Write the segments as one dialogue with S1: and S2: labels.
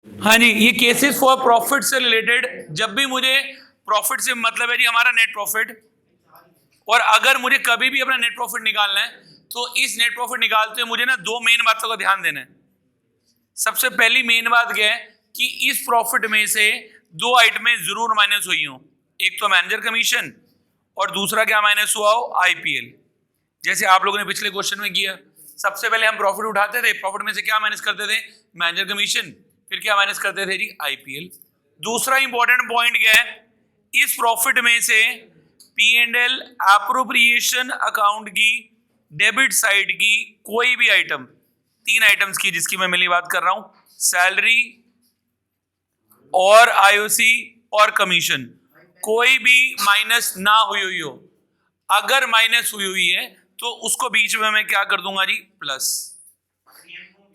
S1: हाँ जी, ये cases for profit से रिलेटेड, जब भी मुझे प्रॉफिट से मतलब है जी हमारा नेट प्रॉफिट, और अगर मुझे कभी भी अपना नेट प्रॉफिट निकालना है तो इस नेट प्रॉफिट निकालते हुए मुझे ना दो मेन बातों का ध्यान देना है। सबसे पहली मेन बात क्या है कि इस प्रॉफिट में से दो आइटमें जरूर माइनस हुई हो, एक तो मैनेजर कमीशन और दूसरा क्या माइनस हुआ हो, आईपीएल। जैसे आप लोगों ने पिछले क्वेश्चन में किया, सबसे पहले हम प्रॉफिट उठाते थे, प्रॉफिट में से क्या माइनस करते थे, मैनेजर कमीशन, फिर क्या माइनस करते थे जी, आईपीएल। दूसरा इंपॉर्टेंट पॉइंट क्या है, इस प्रॉफिट में से P&L एप्रोप्रिएशन अकाउंट की डेबिट साइड की कोई भी आइटम, तीन आइटम्स की जिसकी मैं मिली बात कर रहा हूं, सैलरी और आईओसी और कमीशन, कोई भी माइनस ना हुई हो। अगर माइनस हुई है तो उसको बीच में मैं क्या कर दूंगा जी, प्लस।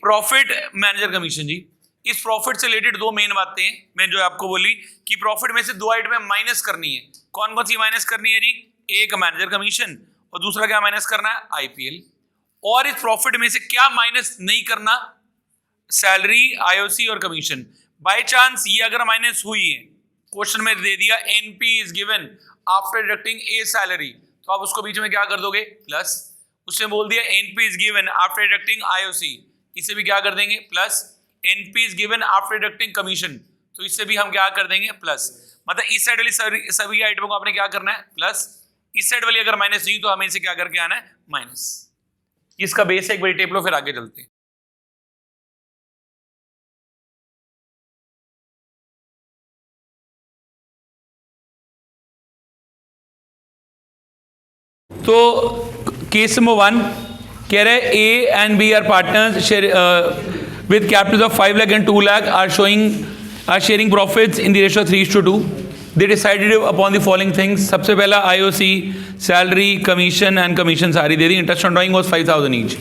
S1: प्रॉफिट मैनेजर कमीशन जी, इस प्रॉफिट से रिलेटेड दो मेन बातें मैं जो आपको बोली कि प्रॉफिट में से दो आइटम माइनस करनी है। कौन कौन सी माइनस करनी है जी, एक मैनेजर कमीशन और दूसरा क्या माइनस करना है, आईपीएल। और इस प्रॉफिट में से क्या माइनस नहीं करना, सैलरी, आईओसी और कमीशन। बाय चांस ये अगर माइनस हुई है, क्वेश्चन में दे दिया NP is given after deducting A salary, तो आप उसको बीच में क्या कर दोगे, प्लस। उसने बोल दिया NP is given after deducting IOC, इसे भी क्या कर देंगे, plus. NP is given after deducting commission, तो इससे भी हम क्या कर देंगे, प्लस। मतलब इस साइड वाली सभी आइटमों को आपने क्या करना है, प्लस। इस साइड वाली अगर माइनस नहीं तो हमें इसे क्या करके आना है, माइनस। इसका बेस एक बड़ी टेप लो, फिर आगे चलते हैं। तो केस नंबर 1 कह रहे हैं A and B are partners with capital of 5 lakh and 2 lakh are sharing profits in the ratio 3:2। They decided upon the following things. सबसे पहला IOC, salary, commission and commission सारी दे दी। Interest on drawing was 5,000 each.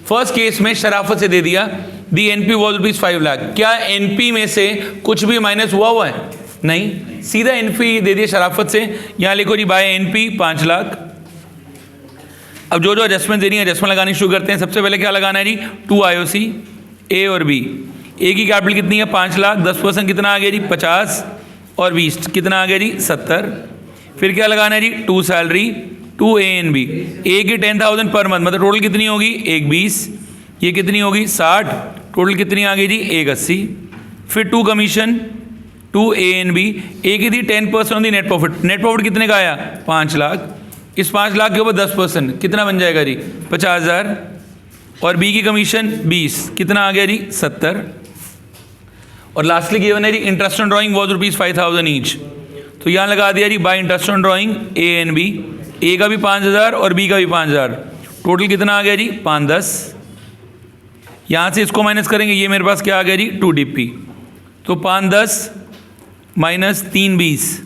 S1: First case में शराफत से दे दिया दी NP was ₹5 lakh. क्या एनपी में से कुछ भी माइनस हुआ है, नहीं, सीधा एनपी दे दिया शराफत से। यहाँ लिखो जी बाय एनपी 5 लाख। अब जो जो एडजस्टमेंट देनी है एडजस्टमेंट लगानी शुरू करते हैं। सबसे पहले क्या लगाना है जी, 2 आईओसी, ए और बी। ए की कैपिटल कितनी है, 5 लाख, 10% कितना आ गया जी, 50 और 20 कितना आ गया जी, 70। फिर क्या लगाना है जी, 2 सैलरी, 2 ए एन बी। ए की 10,000 पर मंथ, मतलब टोटल कितनी होगी, 1,20। ये कितनी होगी, 60। टोटल कितनी आ गई जी, 1,80। फिर 2 कमीशन, 2 ए एन बी। ए की थी 10% on the net profit. Net profit कितने का आया, 5 लाख। इस 5 लाख के ऊपर 10% कितना बन जाएगा जी, 50,000। और बी की कमीशन 20, कितना आ गया जी, 70। और लास्टली गिवन है ji interest on drawing was ₹5,000 each. तो यहाँ लगा दिया ji by interest on drawing A and B. A का भी 5,000 और बी का भी 5,000। टोटल कितना आ गया जी, 510। यहाँ से इसको माइनस करेंगे, ये मेरे पास क्या आ गया जी, 2 DP। तो 510 माइनस 320,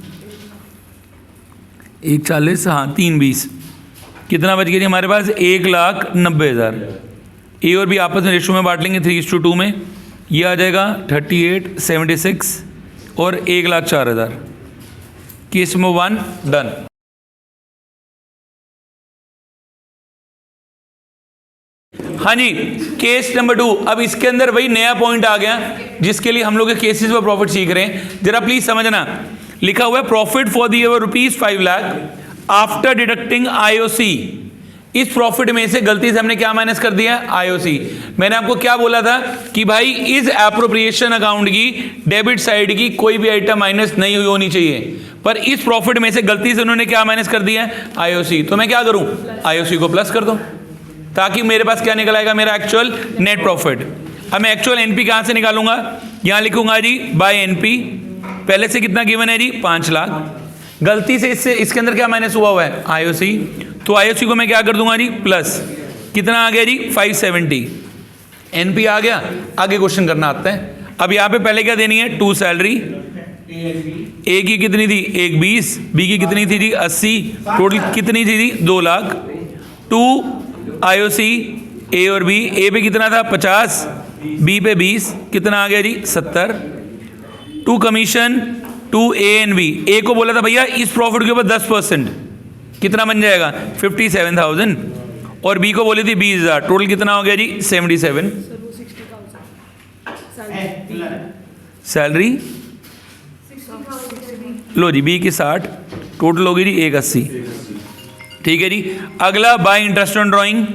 S1: 140, हाँ 320, कितना बच गया जी हमारे पास, 1,90,000। ए और बी आपस में रेशो में बांट लेंगे 3:2 में। ये आ जाएगा 3876 और 1,04,000। Case number 1 done. हाँ जी, केस नंबर 2। अब इसके अंदर वही नया पॉइंट आ गया जिसके लिए हम लोग केसेस पर प्रॉफिट सीख रहे हैं। जरा प्लीज समझना, लिखा हुआ है profit for the year ₹5 lakh after deducting IOC. इस प्रॉफिट में से गलती से हमने क्या माइनस कर दिया, आईओसी। मैंने आपको क्या बोला था कि भाई इस एप्रोप्रिएशन अकाउंट की डेबिट साइड की कोई भी आइटम माइनस नहीं हुई होनी चाहिए, पर इस प्रॉफिट में से गलती से उन्होंने क्या माइनस कर दिया, आईओसी। तो मैं क्या करूं, आईओसी को प्लस कर दूं ताकि मेरे पास क्या निकल आएगा, मेरा एक्चुअल नेट प्रॉफिट। अब मैं एक्चुअल एनपी कहां से निकालूंगा, यहां लिखूंगा जी बाय एनपी। पहले से कितना गिवन है जी, 5 लाख। गलती से इसके अंदर क्या माइनस हुआ है, आईओसी। तो आईओसी को मैं क्या कर दूंगा जी, प्लस। कितना आ गया जी, 570। एनपी आ गया। आगे क्वेश्चन करना आता है। अब यहाँ पे पहले क्या देनी है, 2 सैलरी। ए की कितनी थी, 1,20। बी की कितनी थी जी, 80। टोटल कितनी थी जी, 2 लाख। 2 आईओसी, ए और बी। ए पे कितना था, 50। बी पे 20, कितना आ गया जी, 70। 2 कमीशन, 2 ए एंड बी। ए को बोला था भैया इस प्रॉफिट के ऊपर 10%, कितना बन जाएगा, 57,000। और बी को बोली थी 20,000। टोटल कितना हो गया जी, 77। सैलरी लो जी बी की 60, टोटल होगी जी 180। ठीक है जी। अगला by interest on drawing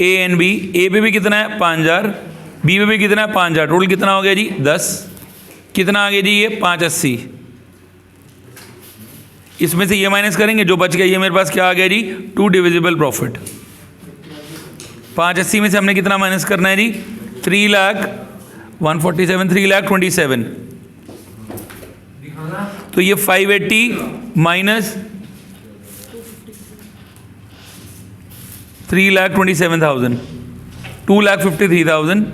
S1: A and B. A पे भी कितना है 5000, बी पे भी कितना है 5000, टोटल कितना हो गया जी 10। कितना आ गया जी ये 580। इसमें से ये माइनस करेंगे, जो बच गया ये मेरे पास क्या आ गया जी 2 डिविजिबल प्रॉफिट। 580 में से हमने कितना माइनस करना है जी 3,147, 3,27,000। तो ये 580 माइनस 3,27,000, 2,53,000।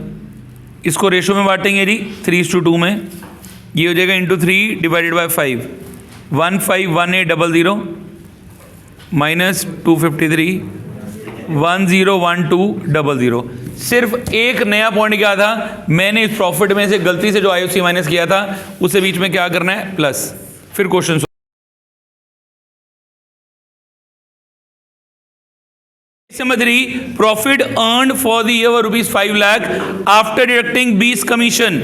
S1: इसको रेशो में बांटेंगे जी 3:2 में। ये हो जाएगा इंटू 3 डिवाइडेड बाय 5, 151800 माइनस 253 101200। सिर्फ एक नया पॉइंट क्या था, मैंने इस प्रॉफिट में से गलती से जो आईओसी माइनस किया था उसे बीच में क्या करना है प्लस। फिर question number 3, profit earned for the year ₹5 lakh after deducting बीस कमीशन।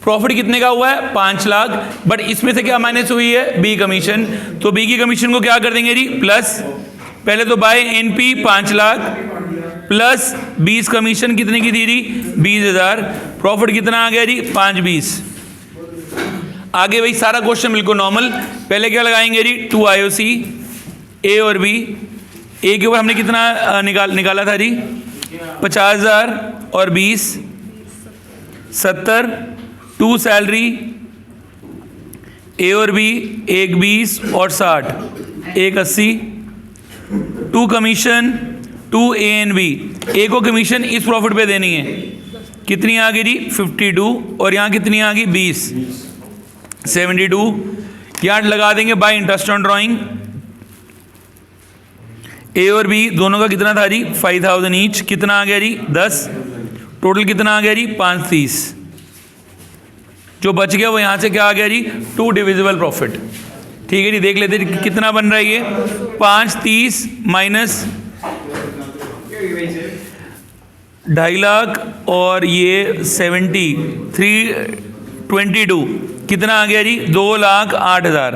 S1: प्रॉफिट कितने का हुआ है 5 लाख, बट इसमें से क्या माइनस हुई है बी कमीशन। तो बी की कमीशन को क्या कर देंगे जी प्लस। पहले तो by NP 5 lakh plus 20 commission कितने की थी जी 20,000। प्रॉफिट कितना आ गया जी 520। आगे भाई सारा क्वेश्चन बिल्कुल नॉर्मल। पहले क्या लगाएंगे जी 2 आईओसी ए और बी। ए के ऊपर हमने कितना निकाला था जी 50,000 और 20 70। 2 सैलरी ए और बी, एक 20 और 60, एक 80। 2 कमीशन 2 ए एंड बी। ए को कमीशन इस प्रॉफिट पे देनी है, कितनी आ गई जी 52, और यहाँ कितनी आ गई 20 72। यहाँ लगा देंगे बाय इंटरेस्ट ऑन ड्राइंग। ए और बी दोनों का कितना था जी 5000 ईच। कितना आ गया जी 10। टोटल कितना आ गया जी 530। जो बच गया वो यहाँ से क्या आ गया जी 2 डिविजिबल प्रॉफिट। ठीक है जी, देख लेते हैं कितना बन रहा है ये 530 माइनस 2.5 लाख और ये 70 322 कितना आ गया जी 2,08,000।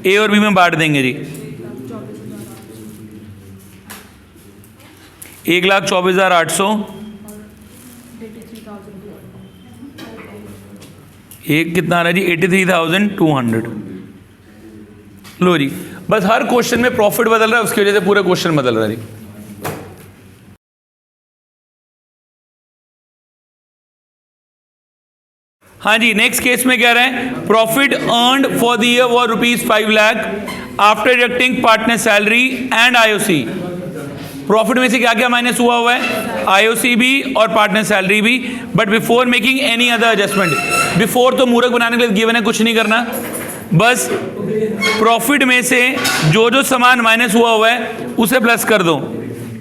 S1: ए और बी में बांट देंगे जी 1,24,800। एक कितना आ रहा है जी 83,200। लो जी, बस हर क्वेश्चन में प्रॉफिट बदल रहा है, उसकी वजह से पूरा क्वेश्चन बदल रहा है जी। हाँ जी, नेक्स्ट केस में कह रहे हैं profit earned for the year war ₹5 lakh after deducting partner salary and IOC. Profit में से क्या क्या माइनस हुआ है आईओसी भी और पार्टनर सैलरी भी, but before making any other adjustment. Before तो मूर्ख बनाने के लिए गिवन है, कुछ नहीं करना, बस प्रॉफिट में से जो जो सामान माइनस हुआ है उसे प्लस कर दो।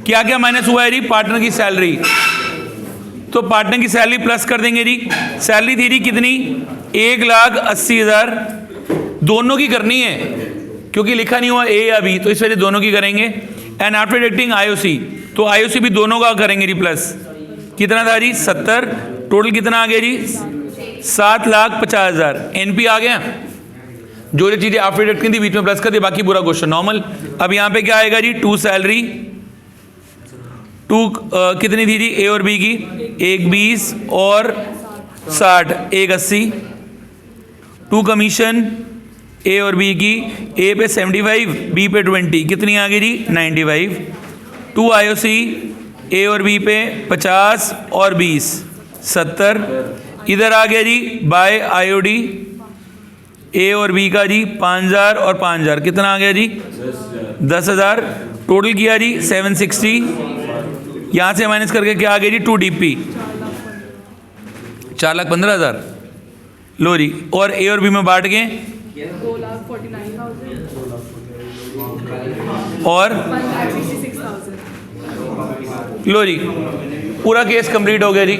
S1: क्या क्या माइनस हुआ है जी पार्टनर की सैलरी, तो पार्टनर की सैलरी प्लस कर देंगे जी। सैलरी थी जी कितनी 1,80,000। दोनों की करनी है क्योंकि लिखा नहीं हुआ ए या बी, तो इस वजह दोनों की करेंगे। एंड आफ्टर डिडक्टिंग आईओसी, तो आईओसी भी दोनों का करेंगे जी प्लस। कितना था जी 70। टोटल कितना आ गया जी 7,50,000। एनपी आ गया, जो जो चीज़ें आफ्टर डिडक्टिंग थी बीच में प्लस कर दी, बाकी पूरा क्वेश्चन नॉर्मल। अब यहाँ पे क्या आएगा जी 2 सैलरी 2 कितनी थी जी ए और बी की, एक 20 और 60, एक 80। 2 कमीशन ए और बी की, ए पे 75 बी पे 20, कितनी आ गई जी 95। 2 आईओसी ए और बी पे 50 और 20 70। इधर आ गया जी बाय आईओडी ए और बी का जी 5,000 और 5,000, कितना आ गया जी 10,000। टोटल किया जी 760। यहाँ से माइनस करके क्या आ गया जी 2 डीपी 4,15,000। लो जी, और ए और बी में बांट के 2,49,000 और 1,66,000। लो जी, पूरा केस कंप्लीट हो गया जी।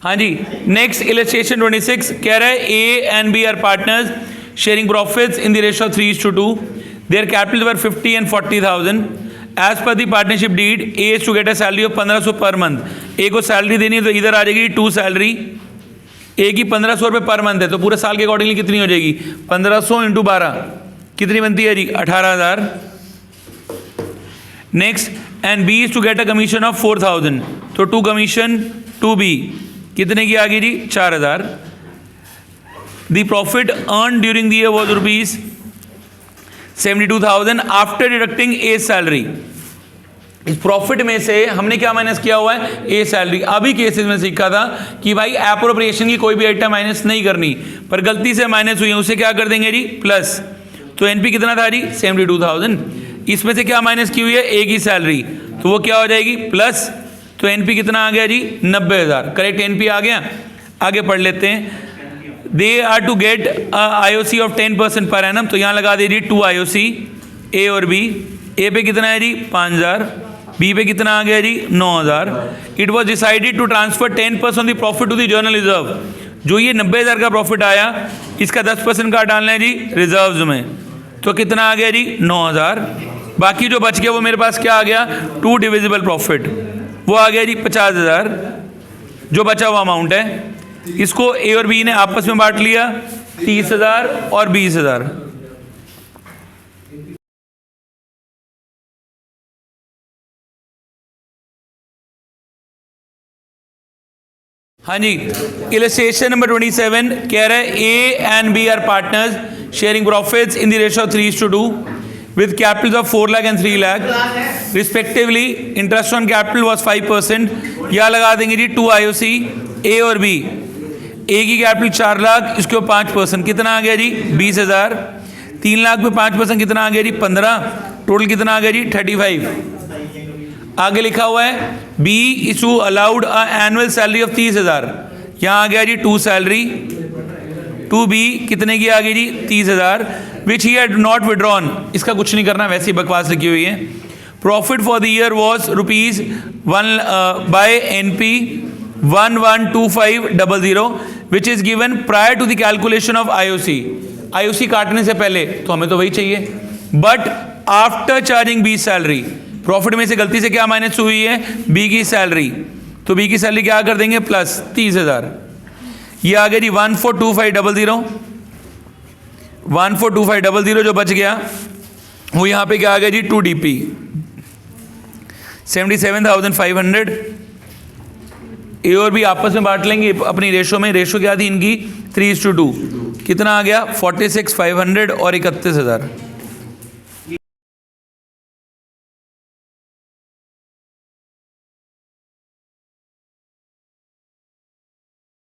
S1: हाँ जी, नेक्स्ट इलस्ट्रेशन 26 कह रहा है A and B are partners sharing profits in the ratio 3:2। Their capital were 50 and 40,000 as per the partnership deed A is to get a salary of 1500 per month. ए को salary देनी है तो इधर आ जाएगी to salary, ए की 1500 रुपये per month है तो पूरे साल के अकॉर्डिंगली कितनी हो जाएगी 1500 इंटू 12 कितनी बनती है जी 18,000। Next and B is to get a commission of 4000 तो टू कमीशन टू बी कितने की आ गई जी 4000। The profit earn during the year was rupees 72,000 after deducting A salary. इस प्रॉफिट में से हमने क्या माइनस किया हुआ है ए सैलरी। अभी केसेस में सीखा था कि भाई एप्रोप्रिएशन की कोई भी आइटम माइनस नहीं करनी, पर गलती से माइनस हुई है उसे क्या कर देंगे जी प्लस। तो एनपी कितना था जी 72,000, इसमें से क्या माइनस की हुई है ए की सैलरी तो वो क्या हो जाएगी प्लस। तो एनपी कितना आ गया जी 90,000, करेक्ट एनपी आ गया। आगे पढ़ लेते हैं। They are to get IOC of 10% per annum तो यहाँ लगा दीजिए 2 IOC ए और बी। ए पे कितना है जी 5,000, बी पे कितना आ गया जी 9,000। It was decided to transfer 10% the profit to the general reserve. जो ये 90,000 का प्रॉफिट आया इसका 10% का डालना है जी रिजर्व्स में तो कितना आ गया जी 9,000। बाकी जो बच गया वो मेरे पास क्या आ गया 2 डिविजिबल प्रॉफिट वो आ गया जी 50,000 जो बचा हुआ अमाउंट है। इसको ए और बी ने आपस में बांट लिया 30,000 और 20,000। हाँ जी, इलस्ट्रेशन नंबर 27 कह रहा है A and B are partners sharing profits in the ratio 3:2 with capitals of 4 lakh and 3 lakh respectively. Interest on capital was 5%. यहाँ लगा देंगे जी 2 IOC ए और बी। ए की कैपिटल 4 लाख, इसके ऊपर 5% कितना आ गया जी 20,000। 3 लाख पे 5% कितना आ गया जी 15, टोटल कितना आ गया जी 35। आगे लिखा हुआ है B is allowed a annual salary of 30,000, यहाँ आ गया जी 2 सैलरी। 2B कितने की आ गई जी 30,000 which he had not withdrawn. इसका कुछ नहीं करना, वैसी बकवास लिखी हुई है। Profit for the year was rupees 1 by NP 112500 which is given prior to the calculation of IOC। IOC काटने से पहले तो हमें तो वही चाहिए, but after charging be salary. Profit में से गलती से क्या माइनस हुई है बी की सैलरी, तो बी की सैलरी क्या कर देंगे प्लस 30,000। ये आ गया जी 142500। 142500 जो बच गया वो यहाँ पे क्या आ गया जी 2DP 77,500। ए और बी आपस में बांट लेंगे अपनी रेशो में। रेशो क्या थी इनकी 3:2, कितना आ गया 46,500 और 31,000।